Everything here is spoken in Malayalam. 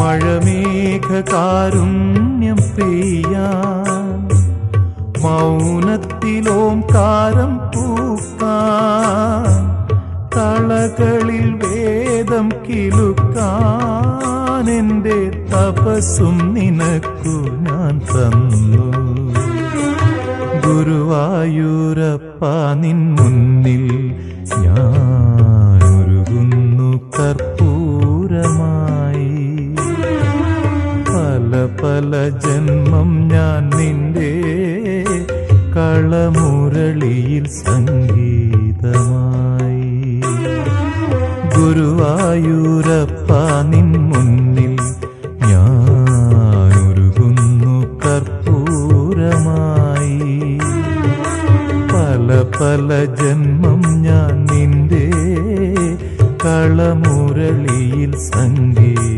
മഴമേഘകാരുണ്യം പെയ്യാൻ മൗനത്തിലോംകാരം പൂക്കാൻ കളകളിൽ വേദം കിലുക്കാൻ എൻ്റെ തപസ്സും നിനക്കു ഞാൻ തന്നു. ഗുരുവായൂരപ്പ നിൻ മുന്നിൽ ഞാനൊരുകുന്നു കർപ്പൂരമായി. പല പല ജന്മം ഞാൻ നിന്റെ കളമുരളിയിൽ സംഗീതമായി. ഗുരുവായൂരപ്പ നിൻ